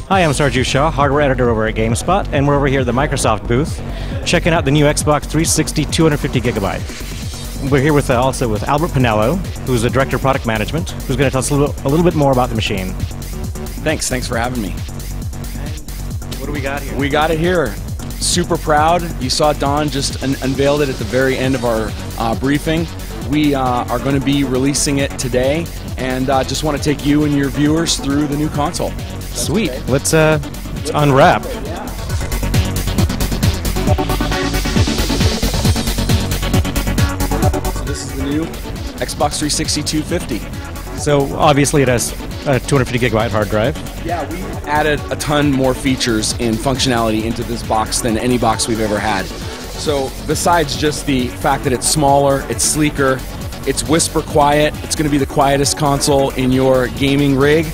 Hi, I'm Sarju Shaw, hardware editor over at GameSpot, and we're over here at the Microsoft booth, checking out the new Xbox 360 250 gigabyte. We're here with also with Albert Pinello, who's the director of product management, who's going to tell us a little bit more about the machine. Thanks for having me. What do we got here? We got it here. Super proud. You saw Don just unveiled it at the very end of our briefing. We are going to be releasing it today, and just want to take you and your viewers through the new console. Sweet. Okay. Let's unwrap. So this is the new Xbox 360 250. So obviously it has a 250 gigabyte hard drive. Yeah, we added a ton more features and functionality into this box than any box we've ever had. So besides just the fact that it's smaller, it's sleeker, it's whisper quiet, it's going to be the quietest console in your gaming rig.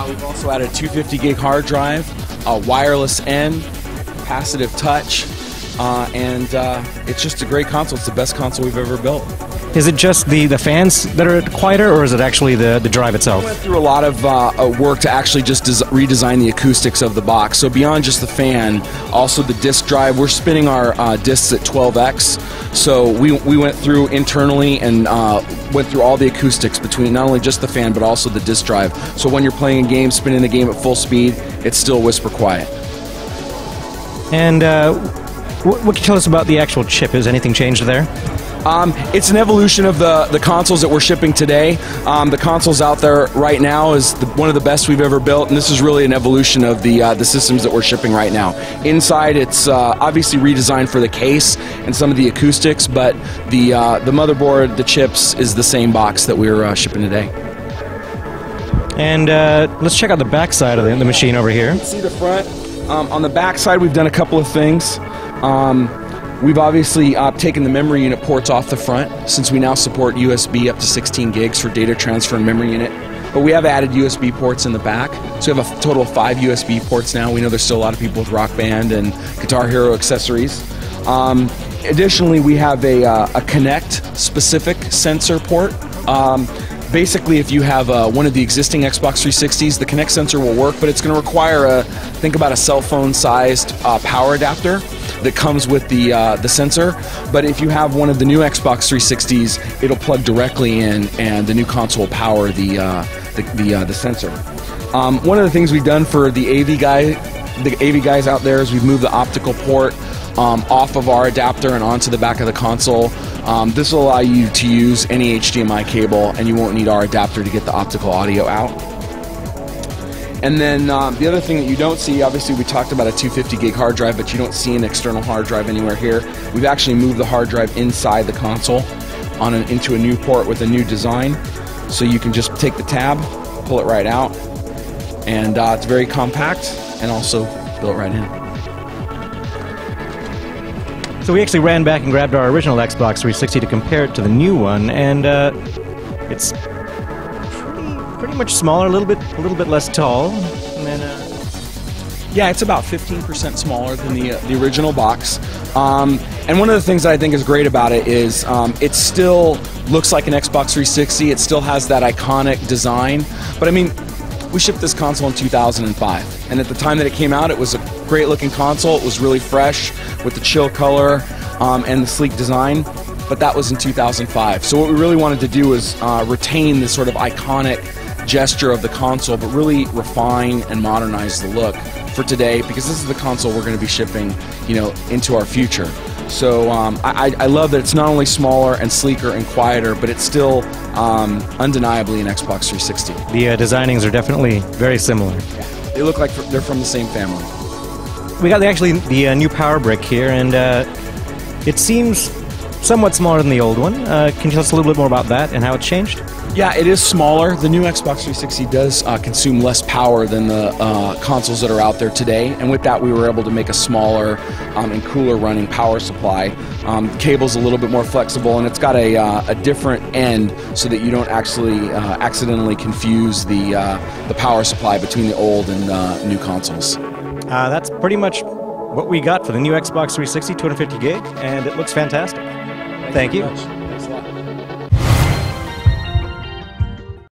We've also added a 250 gig hard drive, a wireless N, capacitive touch, and it's just a great console. It's the best console we've ever built. Is it just the fans that are quieter, or is it actually the drive itself? We went through a lot of work to actually just redesign the acoustics of the box. So beyond just the fan, also the disk drive. We're spinning our disks at 12x. So we went through internally and went through all the acoustics between not only just the fan, but also the disk drive. So when you're playing a game, spinning the game at full speed, it's still whisper quiet. And what can you tell us about the actual chip? Has anything changed there? It's an evolution of the consoles that we're shipping today. The consoles out there right now is one of the best we've ever built, and this is really an evolution of the systems that we're shipping right now. Inside, it's obviously redesigned for the case and some of the acoustics, but the motherboard, the chips, is the same box that we're shipping today. And let's check out the back side of the machine over here. You can see the front. On the back side, we've done a couple of things. We've obviously taken the memory unit ports off the front, since we now support USB up to 16 gigs for data transfer and memory unit. But we have added USB ports in the back, so we have a total of 5 USB ports now. We know there's still a lot of people with Rock Band and Guitar Hero accessories. Additionally, we have a Kinect-specific sensor port. Basically, if you have one of the existing Xbox 360s, the Kinect sensor will work, but it's going to require think about a cell phone-sized power adapter that comes with the sensor. But if you have one of the new Xbox 360s, it'll plug directly in, and the new console will power the sensor. One of the things we've done for the AV guys out there is we've moved the optical port off of our adapter and onto the back of the console. This will allow you to use any HDMI cable, and you won't need our adapter to get the optical audio out. And then the other thing that you don't see, obviously we talked about a 250 gig hard drive, but you don't see an external hard drive anywhere here. We've actually moved the hard drive inside the console into a new port with a new design. So you can just take the tab, pull it right out, and it's very compact and also built right in. So we actually ran back and grabbed our original Xbox 360 to compare it to the new one, and it's pretty much smaller, a little bit less tall. And then, yeah, it's about 15% smaller than the original box. And one of the things that I think is great about it is it still looks like an Xbox 360. It still has that iconic design. But I mean, we shipped this console in 2005, and at the time that it came out, it was a great looking console. It was really fresh with the chill color and the sleek design, but that was in 2005. So what we really wanted to do was retain this sort of iconic gesture of the console, but really refine and modernize the look for today, because this is the console we're going to be shipping, into our future. So I love that it's not only smaller and sleeker and quieter, but it's still undeniably an Xbox 360. The designings are definitely very similar. Yeah. They look like they're from the same family. We got the new power brick here, and it seems somewhat smaller than the old one. Can you tell us a little bit more about that and how it's changed? Yeah, it is smaller. The new Xbox 360 does consume less power than the consoles that are out there today, and with that we were able to make a smaller and cooler running power supply. The cable's a little bit more flexible, and it's got a different end so that you don't actually accidentally confuse the power supply between the old and new consoles. That's pretty much what we got for the new Xbox 360 250 gig, and it looks fantastic. Thank you.